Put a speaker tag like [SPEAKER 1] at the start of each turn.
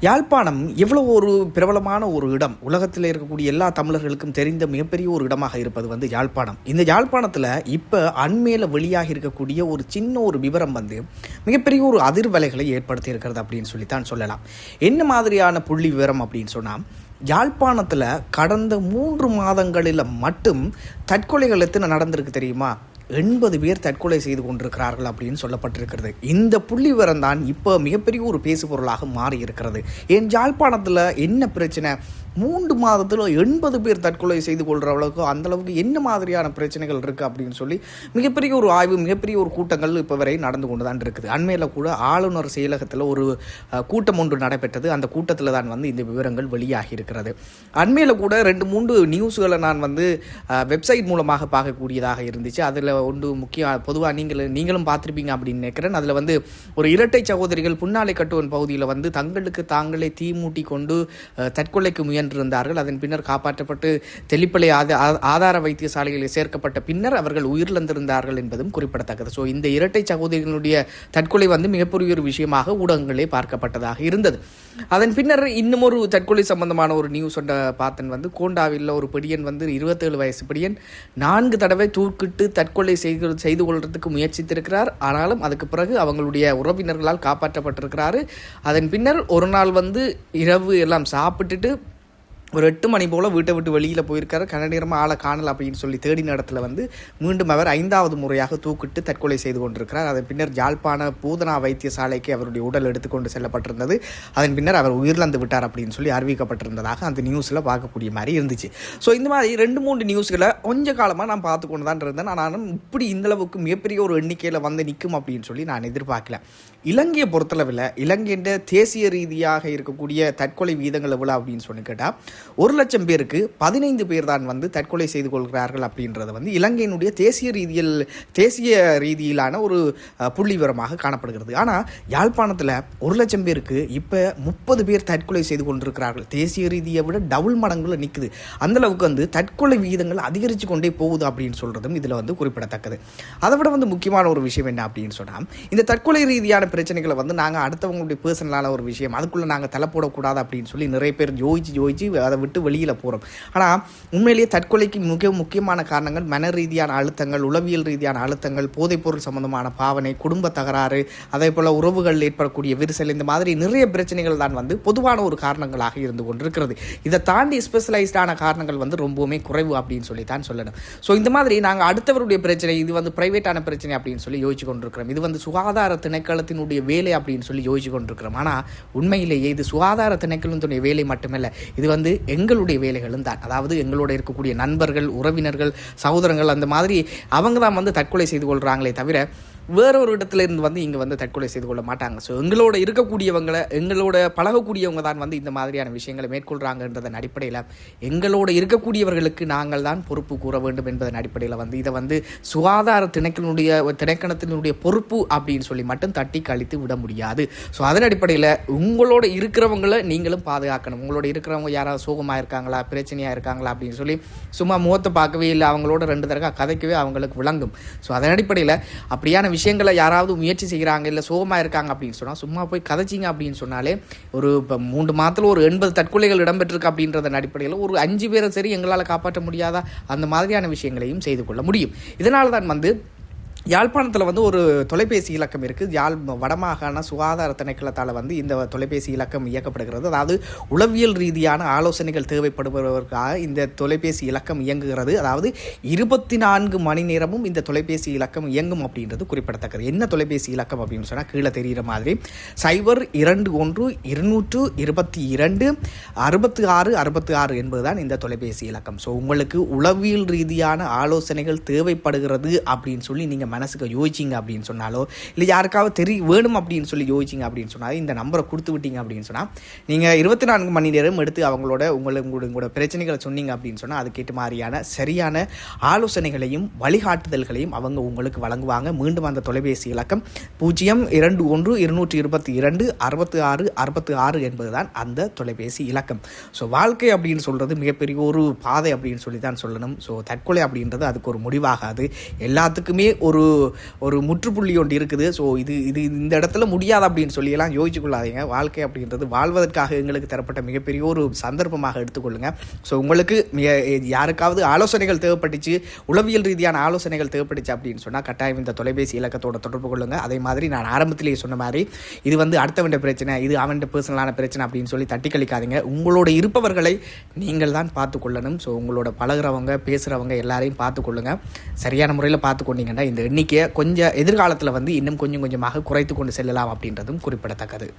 [SPEAKER 1] யாழ்ப்பாணம் எவ்வளோ ஒரு பிரபலமான ஒரு இடம், உலகத்தில் இருக்கக்கூடிய எல்லா தமிழர்களுக்கும் தெரிந்த மிகப்பெரிய ஒரு இடமாக இருப்பது வந்து யாழ்ப்பாணம். இந்த யாழ்ப்பாணத்தில் இப்போ அண்மையில் வெளியாக இருக்கக்கூடிய ஒரு சின்ன ஒரு விவரம் வந்து மிகப்பெரிய ஒரு அதிர்வலைகளை ஏற்படுத்தி இருக்கிறது அப்படின்னு சொல்லித்தான் சொல்லலாம். என்ன மாதிரியான புள்ளி விவரம் அப்படின்னு சொன்னால், யாழ்ப்பாணத்தில் கடந்த 3 மாதங்களில் மட்டும் தற்கொலைகள் எத்தனை நடந்திருக்கு தெரியுமா? 80 பேர் தற்கொலை செய்து கொண்டிருக்கிறார்கள் அப்படின்னு சொல்லப்பட்டிருக்கிறது. இந்த புள்ளி விவரம் தான் இப்போ மிகப்பெரிய ஒரு பேசு பொருளாக மாறி இருக்கிறது. என் யாழ்ப்பாணத்தில் என்ன பிரச்சனை? 3 மாதத்தில் 80 பேர் தற்கொலை செய்து கொள்கிற அளவுக்கு அந்தளவுக்கு என்ன மாதிரியான பிரச்சனைகள் இருக்குது அப்படின்னு சொல்லி மிகப்பெரிய ஒரு ஆய்வு, மிகப்பெரிய ஒரு கூட்டங்கள் இப்போ வரை நடந்து கொண்டு தான் இருக்குது. அண்மையில் கூட ஆளுநர் செயலகத்தில் ஒரு கூட்டம் ஒன்று நடைபெற்றது. அந்த கூட்டத்தில் தான் வந்து இந்த விவரங்கள் வெளியாகி இருக்கிறது. அண்மையில் கூட 2-3 நியூஸ்களை நான் வந்து வெப்சைட் மூலமாக பார்க்கக்கூடியதாக இருந்துச்சு. அதில் ஒன்று பொதுவாக நீங்களும் பார்த்துருப்பீங்க அப்படின்னு நினைக்கிறேன். அதில் வந்து ஒரு இரட்டை சகோதரிகள் புன்னாலை கட்டுவன் பகுதியில் வந்து தங்களுக்கு தாங்களே தீ மூட்டி கொண்டு தற்கொலைக்கு முயன்றிருந்தார்கள். அதன் பின்னர் காப்பாற்றப்பட்டு தெல்லிப்பளை ஆதார வைத்தியசாலைகளில் சேர்க்கப்பட்ட பின்னர் அவர்கள் உயிரிழந்திருந்தார்கள் என்பதும் குறிப்பிடத்தக்கது. ஸோ இந்த இரட்டை சகோதரிகளுடைய தற்கொலை வந்து மிகப்பெரிய ஒரு விஷயமாக ஊடகங்களே பார்க்கப்பட்டதாக இருந்தது. அதன் பின்னர் இன்னும் ஒரு தற்கொலை சம்பந்தமான ஒரு நியூஸ் பார்த்தன் வந்து கோண்டாவில் ஒரு பெடியன் வந்து 27 வயசு பெடியன் 4 தடவை தூக்கிட்டு தற்கொலை செய்து கொள்றதுக்கு முயற்சித்திருக்கிறார். ஆனாலும் அதுக்கு பிறகு அவங்களுடைய உறவினர்களால் காப்பாற்றப்பட்டிருக்கிறாரு. அதன் பின்னர் ஒரு நாள் வந்து இரவு எல்லாம் சாப்பிட்டுட்டு ஒரு 8 மணி போல் வீட்டை விட்டு வெளியில் போயிருக்காரு. கனநேரமாக ஆளை காணல் அப்படின்னு சொல்லி தேடின இடத்துல வந்து மீண்டும் அவர் 5வது முறையாக தூக்கிட்டு தற்கொலை செய்து கொண்டிருக்கிறார். அதன் பின்னர் யாழ்ப்பாண பூதனா வைத்தியசாலைக்கு அவருடைய உடல் எடுத்துக்கொண்டு செல்லப்பட்டிருந்தது. அதன் பின்னர் அவர் உயிரிழந்து விட்டார் அப்படின்னு சொல்லி அறிவிக்கப்பட்டிருந்ததாக அந்த நியூஸில் பார்க்கக்கூடிய மாதிரி இருந்துச்சு. ஸோ இந்த மாதிரி 2-3 நியூஸ்களை கொஞ்ச காலமாக நான் பார்த்து கொண்டு தான் இருந்தேன். ஆனாலும் இப்படி இந்தளவுக்கு மிகப்பெரிய ஒரு எண்ணிக்கையில் வந்து நிற்கும் அப்படின்னு சொல்லி நான் எதிர்பார்க்கல. இலங்கையை பொறுத்தளவில் இலங்கையின் தேசிய ரீதியாக இருக்கக்கூடிய தற்கொலை வீதங்கள் எவ்வளோ அப்படின்னு சொல்லி கேட்டால் 1 லட்சம் பேருக்கு 15 பேர் தான் வந்து தற்கொலை செய்து கொள்கிறார்கள் அப்படின்றது வந்து இலங்கையினுடைய தேசிய ரீதியிலான ஒரு புள்ளி விவரமாக காணப்படுகிறது. ஆனால் யாழ்ப்பாணத்தில் 1 லட்சம் பேருக்கு இப்போ 30 பேர் தற்கொலை செய்து கொண்டிருக்கிறார்கள். தேசிய ரீதியை விட டபுள் மடங்குல நிற்குது. அந்தளவுக்கு வந்து தற்கொலை விகிதங்கள் அதிகரித்து கொண்டே போகுது அப்படின்னு சொல்கிறதும் இதில் வந்து குறிப்பிடத்தக்கது. அதை விட வந்து முக்கியமான ஒரு விஷயம் என்ன அப்படின்னு சொன்னால், இந்த தற்கொலை ரீதியான பிரச்சனைகளை வந்து நாங்கள் அடுத்தவங்களுடைய பர்சனலான ஒரு விஷயம், அதுக்குள்ளே நாங்கள் தலை போடக்கூடாது அப்படின்னு சொல்லி நிறைய பேர் யோசிச்சு அதை விட்டு வெளியில் போகிறோம். ஆனால் உண்மையிலேயே தற்கொலைக்கு மிக முக்கியமான காரணங்கள் மன ரீதியான அழுத்தங்கள், உளவியல் ரீதியான அழுத்தங்கள், போதைப்பொருள் சம்பந்தமான பாவனை, குடும்ப தகராறு, அதே போல் உறவுகள் ஏற்படக்கூடிய விரிசல், இந்த மாதிரி நிறைய பிரச்சனைகள் தான் வந்து பொதுவான ஒரு காரணங்களாக இருந்து கொண்டிருக்கிறது. இதை தாண்டி ஸ்பெஷலைஸ்டான காரணங்கள் வந்து ரொம்பவுமே குறைவு அப்படின்னு சொல்லி தான் சொல்லணும். ஸோ இந்த மாதிரி நாங்கள் அடுத்தவருடைய பிரச்சனை, இது வந்து பிரைவேட்டான பிரச்சனை அப்படின்னு சொல்லி யோசிச்சு கொண்டிருக்கிறோம். இது வந்து சுகாதார திணைக்களத்தினுடைய வேலை அப்படின்னு சொல்லி யோசிச்சு கொண்டிருக்கிறோம். ஆனால் உண்மையிலேயே இது சுகாதார திணைக்களத்தினுடைய வேலை மட்டுமல்ல, இது வந்து எங்களுடைய வேலைகளும் தான். அதாவது எங்களோட இருக்கக்கூடிய நண்பர்கள், உறவினர்கள், சகோதரங்கள், அந்த மாதிரி அவங்க தான் வந்து தற்கொலை செய்து கொள்கிறாங்களே தவிர வேறொரு இடத்துல இருந்து வந்து இங்கே வந்து தற்கொலை செய்து கொள்ள மாட்டாங்க. ஸோ எங்களோட இருக்கக்கூடியவங்களை, எங்களோட பழகக்கூடியவங்க தான் வந்து இந்த மாதிரியான விஷயங்களை மேற்கொள்கிறாங்கன்றதன் அடிப்படையில் எங்களோட இருக்கக்கூடியவர்களுக்கு நாங்கள் தான் பொறுப்பு கூற வேண்டும் என்பதன் அடிப்படையில் வந்து இதை வந்து சுகாதார திணைக்களத்தினுடைய பொறுப்பு அப்படின்னு சொல்லி மட்டும் தட்டி கழித்து விட முடியாது. ஸோ அதன் அடிப்படையில் உங்களோட இருக்கிறவங்களை நீங்களும் பாதுகாக்கணும். உங்களோட இருக்கிறவங்க யாராவது சோகமாக இருக்காங்களா, பிரச்சனையாக இருக்காங்களா அப்படின்னு சொல்லி சும்மா முகத்தை பார்க்கவே இல்லை, அவங்களோட 2 தடவை கதைக்கவே அவங்களுக்கு விளங்கும். ஸோ அதன் அடிப்படையில் அப்படியான விஷயங்களை யாராவது முயற்சி செய்கிறாங்க, இல்லை சோகமாக இருக்காங்க அப்படின்னு சொன்னால் சும்மா போய் கதைச்சிங்க அப்படின்னு சொன்னாலே ஒரு இப்போ 3 மாதத்தில் ஒரு 80 தற்கொலைகள் இடம்பெற்றிருக்கு அப்படின்றதன் அடிப்படையில் ஒரு 5 பேரை சரி எங்களால் காப்பாற்ற முடியாதா, அந்த மாதிரியான விஷயங்களையும் செய்து கொள்ள முடியும். இதனால தான் வந்து யாழ்ப்பாணத்தில் வந்து ஒரு தொலைபேசி இலக்கம் இருக்குது. வடமாகாண சுகாதார திணைக்களத்தால் வந்து இந்த தொலைபேசி இலக்கம் இயக்கப்படுகிறது. அதாவது உளவியல் ரீதியான ஆலோசனைகள் தேவைப்படுபவர்களுக்காக இந்த தொலைபேசி இலக்கம் இயங்குகிறது. அதாவது 24 மணி நேரமும் இந்த தொலைபேசி இலக்கம் இயங்கும் அப்படின்றது குறிப்பிடத்தக்கது. என்ன தொலைபேசி இலக்கம் அப்படின்னு சொன்னால் கீழே தெரிகிற மாதிரி 021-222-6666 என்பதுதான் இந்த தொலைபேசி இலக்கம். ஸோ உங்களுக்கு உளவியல் ரீதியான ஆலோசனைகள் தேவைப்படுகிறது அப்படின்னு சொல்லி நீங்கள் மனசுக்கு யோசிச்சிங்க அப்படின்னு சொன்னாலோ, இல்லை யாருக்காவது வேணும் அப்படின்னு சொல்லி யோசிச்சிங்க அப்படின்னு சொன்னாலும் இந்த நம்பரை கொடுத்து விட்டீங்க அப்படின்னு சொன்னால் நீங்கள் 24 மணி நேரம் எடுத்து உங்களோட பிரச்சனைகளை சொன்னீங்க அப்படின்னு சொன்னால் அதுக்கேற்ற மாதிரியான சரியான ஆலோசனைகளையும் வழிகாட்டுதல்களையும் அவங்க உங்களுக்கு வழங்குவாங்க. மீண்டும் அந்த தொலைபேசி இலக்கம் 021-222-6666 என்பதுதான் அந்த தொலைபேசி இலக்கம். ஸோ வாழ்க்கை அப்படின்னு சொல்கிறது மிகப்பெரிய ஒரு பாதை அப்படின்னு சொல்லி தான் சொல்லணும். ஸோ தற்கொலை அப்படின்றது அதுக்கு ஒரு முடிவாகாது. எல்லாத்துக்குமே ஒரு ஒரு ஒரு முற்றுப்புள்ளி ஒன்று இருக்குது. ஸோ இது இது இந்த இடத்துல முடியாது அப்படின்னு சொல்லியெல்லாம் யோசிச்சு கொள்ளாதீங்க. வாழ்க்கை அப்படின்றது வாழ்வதற்காக எங்களுக்கு தரப்பட்ட மிகப்பெரிய ஒரு சந்தர்ப்பமாக எடுத்துக்கொள்ளுங்க. ஸோ உங்களுக்கு யாருக்காவது ஆலோசனைகள் தேவைப்பட்டுச்சு, உளவியல் ரீதியான ஆலோசனைகள் தேவைப்பட்டுச்சு அப்படின்னு சொன்னால் கட்டாயம் இந்த தொலைபேசி இலக்கத்தோட தொடர்பு கொள்ளுங்க. அதே மாதிரி நான் ஆரம்பத்திலேயே சொன்ன மாதிரி இது வந்து அடுத்தவன் பிரச்சனை, இது அவன் பர்சனலான பிரச்சனை அப்படின்னு சொல்லி தட்டி கழிக்காதீங்க. உங்களோட இருப்பவர்களை நீங்கள் தான் பார்த்து கொள்ளணும். ஸோ உங்களோட பழகிறவங்க பேசுகிறவங்க எல்லாரையும் பார்த்து கொள்ளுங்க. சரியான முறையில் பார்த்து கொண்டீங்கன்னா இந்த எண்ணிக்கையை கொஞ்சம் எதிர்காலத்தில் வந்து இன்னும் கொஞ்சம் கொஞ்சமாக குறைத்து கொண்டு செல்லலாம் அப்படின்றதும் குறிப்பிடத்தக்கது.